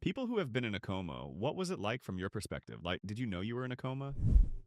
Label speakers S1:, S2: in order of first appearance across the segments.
S1: People who have been in a coma, what was it like from your perspective? Like, did you know you were in a coma?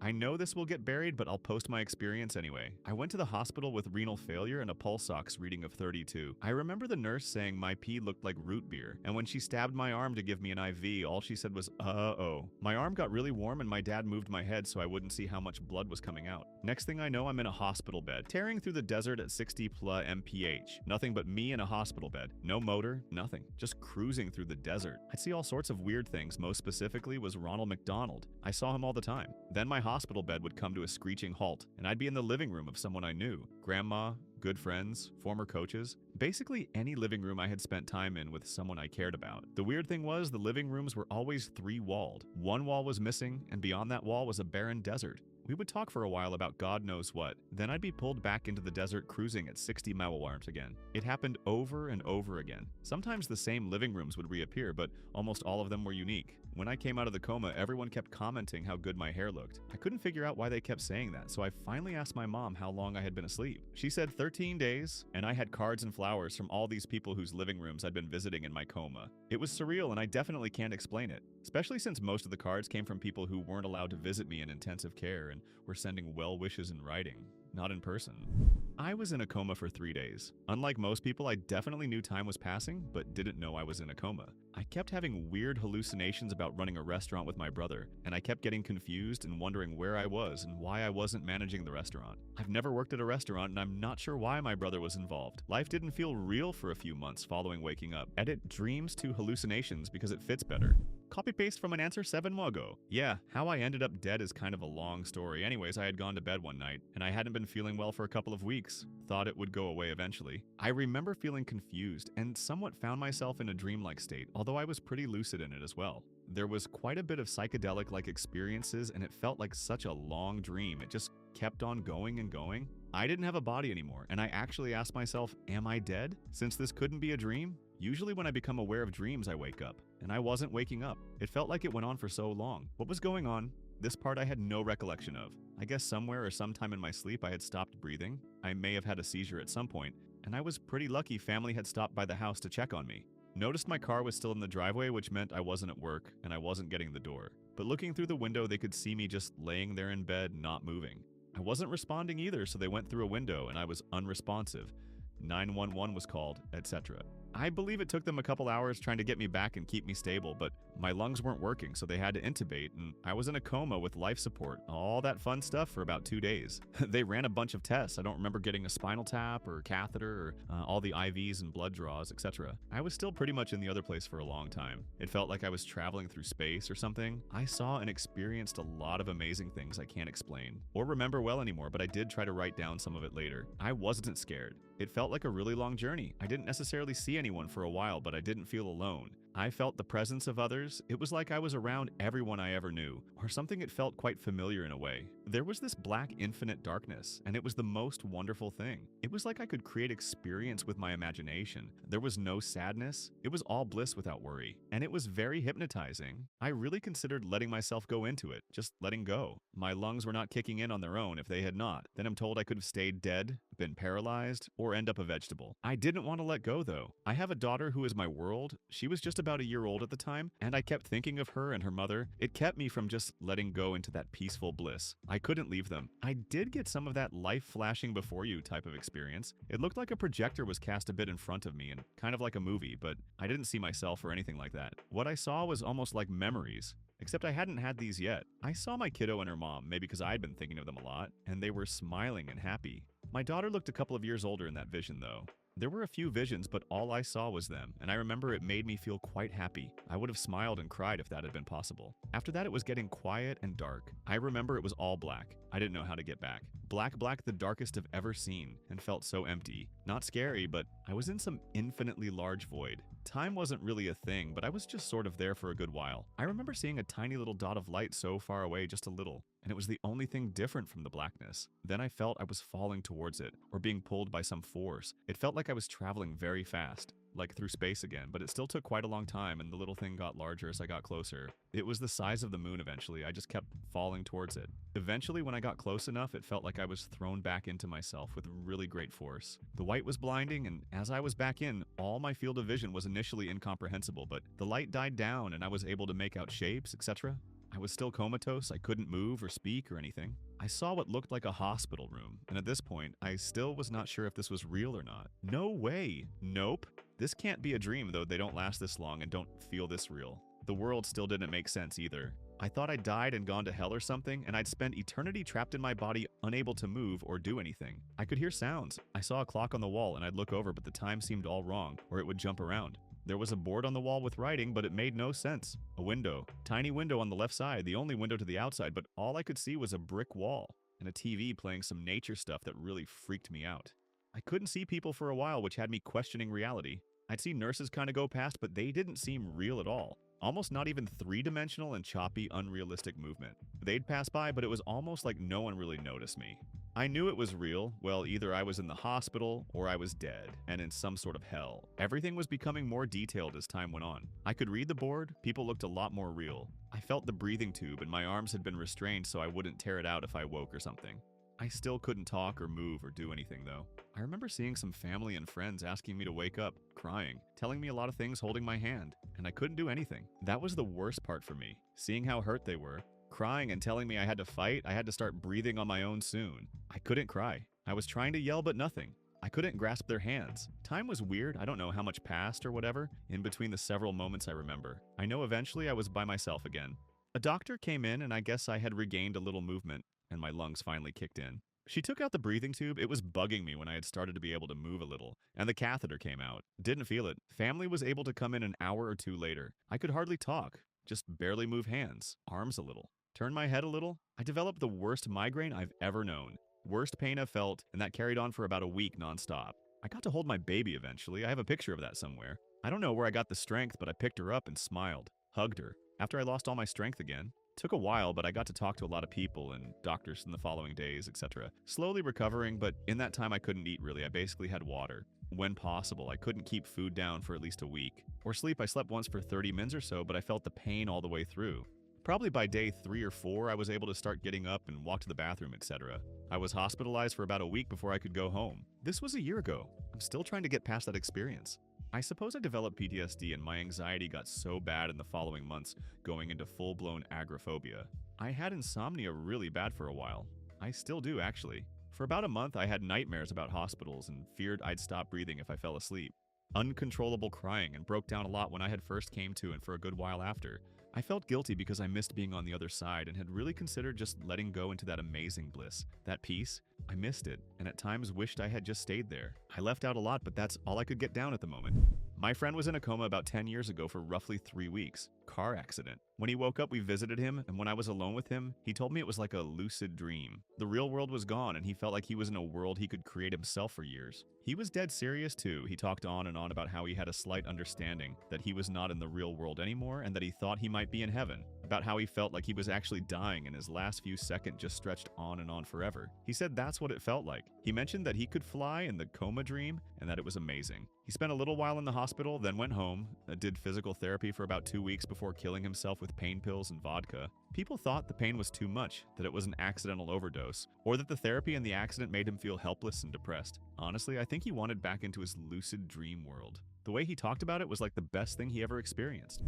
S1: I know this will get buried, but I'll post my experience anyway. I went to the hospital with renal failure and a pulse ox reading of 32. I remember the nurse saying my pee looked like root beer, and when she stabbed my arm to give me an IV, all she said was, uh-oh. My arm got really warm and my dad moved my head so I wouldn't see how much blood was coming out. Next thing I know, I'm in a hospital bed, tearing through the desert at 60 plus mph. Nothing but me in a hospital bed. No motor, nothing. Just cruising through the desert. I'd see all sorts of weird things, most specifically was Ronald McDonald. I saw him all the time. Then my hospital bed would come to a screeching halt, and I'd be in the living room of someone I knew. Grandma, good friends, former coaches, basically any living room I had spent time in with someone I cared about. The weird thing was the living rooms were always three-walled. One wall was missing, and beyond that wall was a barren desert. We would talk for a while about God knows what. Then I'd be pulled back into the desert cruising at 60 mile-alarms again. It happened over and over again. Sometimes the same living rooms would reappear, but almost all of them were unique. When I came out of the coma, everyone kept commenting how good my hair looked. I couldn't figure out why they kept saying that, so I finally asked my mom how long I had been asleep. She said 13 days, and I had cards and flowers from all these people whose living rooms I'd been visiting in my coma. It was surreal, and I definitely can't explain it, especially since most of the cards came from people who weren't allowed to visit me in intensive care and were sending well wishes in writing, not in person. I was in a coma for 3 days. Unlike most people, I definitely knew time was passing, but didn't know I was in a coma. I kept having weird hallucinations about running a restaurant with my brother, and I kept getting confused and wondering where I was and why I wasn't managing the restaurant. I've never worked at a restaurant, and I'm not sure why my brother was involved. Life didn't feel real for a few months following waking up. Edit dreams to hallucinations because it fits better. Copy-paste from an answer 7 months ago. Yeah, how I ended up dead is kind of a long story. Anyways, I had gone to bed one night, and I hadn't been feeling well for a couple of weeks. Thought it would go away eventually. I remember feeling confused and somewhat found myself in a dreamlike state, although I was pretty lucid in it as well. There was quite a bit of psychedelic-like experiences, and it felt like such a long dream. It just kept on going and going. I didn't have a body anymore, and I actually asked myself, am I dead? Since this couldn't be a dream? Usually when I become aware of dreams, I wake up, and I wasn't waking up. It felt like it went on for so long. What was going on? This part I had no recollection of. I guess somewhere or sometime in my sleep I had stopped breathing. I may have had a seizure at some point, and I was pretty lucky family had stopped by the house to check on me. Noticed my car was still in the driveway, which meant I wasn't at work, and I wasn't getting the door. But looking through the window, they could see me just laying there in bed, not moving. I wasn't responding either, so they went through a window, and I was unresponsive. 911 was called, etc. I believe it took them a couple hours trying to get me back and keep me stable, but my lungs weren't working, so they had to intubate, and I was in a coma with life support, all that fun stuff for about 2 days. They ran a bunch of tests. I don't remember getting a spinal tap or catheter or all the IVs and blood draws, etc. I was still pretty much in the other place for a long time. It felt like I was traveling through space or something. I saw and experienced a lot of amazing things I can't explain or remember well anymore, but I did try to write down some of it later. I wasn't scared. It felt like a really long journey. I didn't necessarily see anyone for a while, but I didn't feel alone. I felt the presence of others. It was like I was around everyone I ever knew, or something. It felt quite familiar in a way. There was this black infinite darkness, and it was the most wonderful thing. It was like I could create experience with my imagination. There was no sadness. It was all bliss without worry, and it was very hypnotizing. I really considered letting myself go into it, just letting go. My lungs were not kicking in on their own. If they had not, then I'm told I could have stayed dead, been paralyzed, or end up a vegetable. I didn't want to let go though. I have a daughter who is my world. She was just about a year old at the time, and I kept thinking of her and her mother. It kept me from just letting go into that peaceful bliss. I couldn't leave them. I did get some of that life flashing before you type of experience. It looked like a projector was cast a bit in front of me and kind of like a movie, but I didn't see myself or anything like that. What I saw was almost like memories. Except I hadn't had these yet. I saw my kiddo and her mom, maybe because I'd been thinking of them a lot, and they were smiling and happy. My daughter looked a couple of years older in that vision though. There were a few visions, but all I saw was them, and I remember it made me feel quite happy. I would have smiled and cried if that had been possible. After that, it was getting quiet and dark. I remember it was all black. I didn't know how to get back. Black, the darkest I've ever seen, and felt so empty. Not scary, but I was in some infinitely large void. Time wasn't really a thing, but I was just sort of there for a good while. I remember seeing a tiny little dot of light so far away, just a little, and it was the only thing different from the blackness. Then I felt I was falling towards it, or being pulled by some force. It felt like I was traveling very fast. like through space again, but it still took quite a long time, and the little thing got larger as I got closer. It was the size of the moon eventually. I just kept falling towards it. Eventually, when I got close enough, it felt like I was thrown back into myself with really great force. The white was blinding, and as I was back in, all my field of vision was initially incomprehensible, but the light died down and I was able to make out shapes, etc. I was still comatose, I couldn't move or speak or anything. I saw what looked like a hospital room, and at this point, I still was not sure if this was real or not. No way! Nope! This can't be a dream, though they don't last this long and don't feel this real. The world still didn't make sense either. I thought I'd died and gone to hell or something, and I'd spend eternity trapped in my body, unable to move or do anything. I could hear sounds. I saw a clock on the wall, and I'd look over, but the time seemed all wrong, or it would jump around. There was a board on the wall with writing, but it made no sense. A window. Tiny window on the left side, the only window to the outside, but all I could see was a brick wall, and a TV playing some nature stuff that really freaked me out. I couldn't see people for a while, which had me questioning reality. I'd see nurses kind of go past, but they didn't seem real at all. Almost not even three-dimensional and choppy, unrealistic movement. They'd pass by, but it was almost like no one really noticed me. I knew it was real. Well, either I was in the hospital or I was dead and in some sort of hell. Everything was becoming more detailed as time went on. I could read the board. People looked a lot more real. I felt the breathing tube and my arms had been restrained so I wouldn't tear it out if I woke or something. I still couldn't talk or move or do anything though. I remember seeing some family and friends asking me to wake up, crying, telling me a lot of things, holding my hand, and I couldn't do anything. That was the worst part for me, seeing how hurt they were. Crying and telling me I had to fight, I had to start breathing on my own soon. I couldn't cry. I was trying to yell but nothing. I couldn't grasp their hands. Time was weird. I don't know how much passed or whatever in between the several moments I remember. I know eventually I was by myself again. A doctor came in and I guess I had regained a little movement and my lungs finally kicked in. She took out the breathing tube. It was bugging me when I had started to be able to move a little, and the catheter came out. Didn't feel it. Family was able to come in an hour or two later. I could hardly talk, just barely move hands, arms a little. Turn my head a little. I developed the worst migraine I've ever known. Worst pain I've felt, and that carried on for about a week nonstop. I got to hold my baby eventually. I have a picture of that somewhere. I don't know where I got the strength, but I picked her up and smiled, hugged her. After I lost all my strength again. Took a while, but I got to talk to a lot of people and doctors in the following days, etc. Slowly recovering, but in that time I couldn't eat really. I basically had water. When possible, I couldn't keep food down for at least a week. Or sleep, I slept once for 30 minutes or so, but I felt the pain all the way through. Probably by day 3 or 4, I was able to start getting up and walk to the bathroom, etc. I was hospitalized for about a week before I could go home. This was a year ago. I'm still trying to get past that experience. I suppose I developed PTSD and my anxiety got so bad in the following months, going into full-blown agoraphobia. I had insomnia really bad for a while. I still do, actually. For about a month, I had nightmares about hospitals and feared I'd stop breathing if I fell asleep. Uncontrollable crying and broke down a lot when I had first came to and for a good while after. I felt guilty because I missed being on the other side and had really considered just letting go into that amazing bliss. That peace, I missed it, and at times wished I had just stayed there. I left out a lot, but that's all I could get down at the moment. My friend was in a coma about 10 years ago for roughly 3 weeks. Car accident. When he woke up, we visited him, and when I was alone with him, he told me it was like a lucid dream. The real world was gone, and he felt like he was in a world he could create himself for years. He was dead serious too. He talked on and on about how he had a slight understanding that he was not in the real world anymore and that he thought he might be in heaven. About how he felt like he was actually dying and his last few seconds just stretched on and on forever. He said that's what it felt like. He mentioned that he could fly in the coma dream and that it was amazing. He spent a little while in the hospital, then went home, did physical therapy for about 2 weeks before killing himself with pain pills and vodka. People thought the pain was too much, that it was an accidental overdose, or that the therapy and the accident made him feel helpless and depressed. Honestly, I think he wanted back into his lucid dream world. The way he talked about it was like the best thing he ever experienced.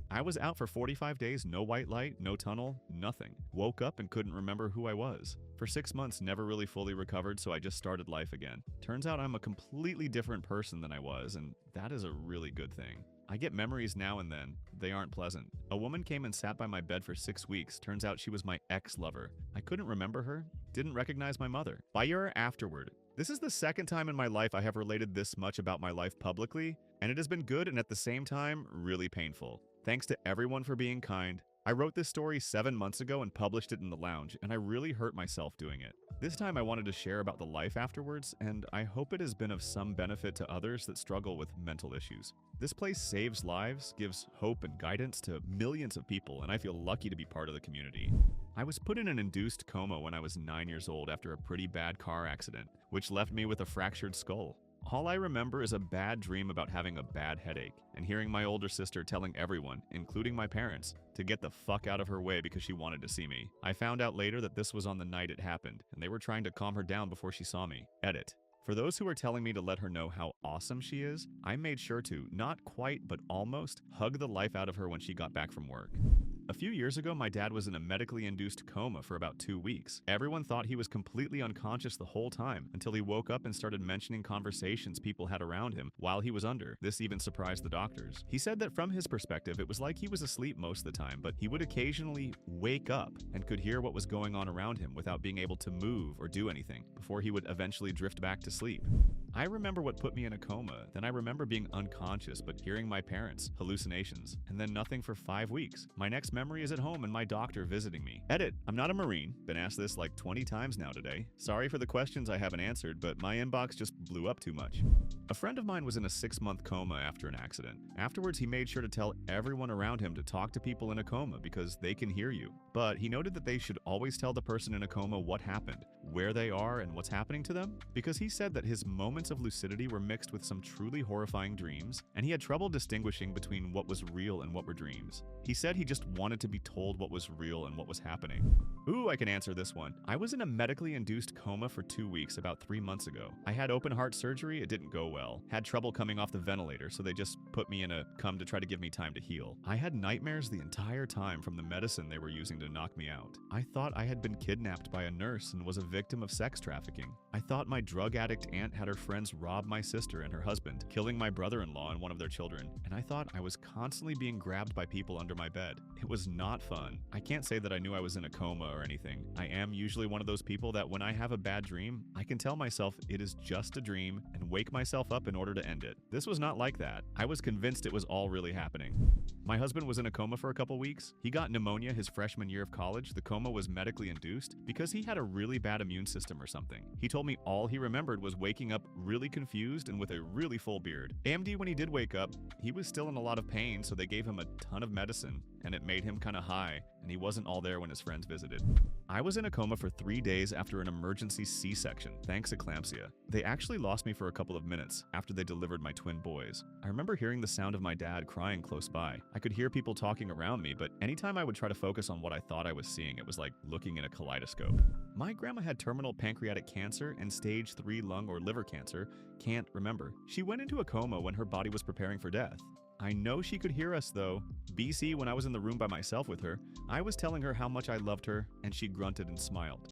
S1: I was out for 45 days, no white light, no tunnel, nothing. Woke up and couldn't remember who I was. For 6 months, never really fully recovered, so I just started life again. Turns out I'm a completely different person than I was, and that is a really good thing. I get memories now and then. They aren't pleasant. A woman came and sat by my bed for 6 weeks. Turns out she was my ex-lover. I couldn't remember her, didn't recognize my mother. By year afterward. This is the second time in my life I have related this much about my life publicly, and it has been good and at the same time, really painful. Thanks to everyone for being kind. I wrote this story 7 months ago and published it in the lounge, and I really hurt myself doing it. This time I wanted to share about the life afterwards, and I hope it has been of some benefit to others that struggle with mental issues. This place saves lives, gives hope and guidance to millions of people, and I feel lucky to be part of the community. I was put in an induced coma when I was 9 years old after a pretty bad car accident, which left me with a fractured skull. All I remember is a bad dream about having a bad headache and hearing my older sister telling everyone, including my parents, to get the fuck out of her way because she wanted to see me. I found out later that this was on the night it happened, and they were trying to calm her down before she saw me. Edit. For those who are telling me to let her know how awesome she is, I made sure to, not quite but almost, hug the life out of her when she got back from work. A few years ago, my dad was in a medically induced coma for about 2 weeks. Everyone thought he was completely unconscious the whole time until he woke up and started mentioning conversations people had around him while he was under. This even surprised the doctors. He said that from his perspective, it was like he was asleep most of the time, but he would occasionally wake up and could hear what was going on around him without being able to move or do anything before he would eventually drift back to sleep. I remember what put me in a coma, then I remember being unconscious but hearing my parents, hallucinations, and then nothing for 5 weeks. My next memory is at home and my doctor visiting me. Edit. I'm not a Marine. Been asked this like 20 times now today. Sorry for the questions I haven't answered, but my inbox just blew up too much. A friend of mine was in a 6-month coma after an accident. Afterwards, he made sure to tell everyone around him to talk to people in a coma because they can hear you. But he noted that they should always tell the person in a coma what happened, where they are, and what's happening to them, because he said that his moments of lucidity were mixed with some truly horrifying dreams, and he had trouble distinguishing between what was real and what were dreams. He said he just wanted to be told what was real and what was happening. Ooh, I can answer this one. I was in a medically induced coma for 2 weeks about 3 months ago. I had open heart surgery, it didn't go well. Had trouble coming off the ventilator, so they just put me in a cum to try to give me time to heal. I had nightmares the entire time from the medicine they were using to knock me out. I thought I had been kidnapped by a nurse and was a victim of sex trafficking. I thought my drug addict aunt had her friends rob my sister and her husband, killing my brother-in-law and one of their children. And I thought I was constantly being grabbed by people under my bed. It was not fun. I can't say that I knew I was in a coma or anything. I am usually one of those people that when I have a bad dream, I can tell myself it is just a dream and wake myself up in order to end it. This was not like that. I was convinced it was all really happening. My husband was in a coma for a couple weeks. He got pneumonia his freshman year of college. The coma was medically induced because he had a really bad immune system or something. He told me all he remembered was waking up really confused and with a really full beard. AMD, when he did wake up, he was still in a lot of pain, so they gave him a ton of medicine, and it made him kind of high, and he wasn't all there when his friends visited. I was in a coma for 3 days after an emergency C-section, thanks eclampsia. They actually lost me for a couple of minutes after they delivered my twin boys. I remember hearing the sound of my dad crying close by. I could hear people talking around me, but anytime I would try to focus on what I thought I was seeing, it was like looking in a kaleidoscope. My grandma had terminal pancreatic cancer and stage 3 lung or liver cancer. Can't remember. She went into a coma when her body was preparing for death. I know she could hear us though. BC, when I was in the room by myself with her, I was telling her how much I loved her, and she grunted and smiled.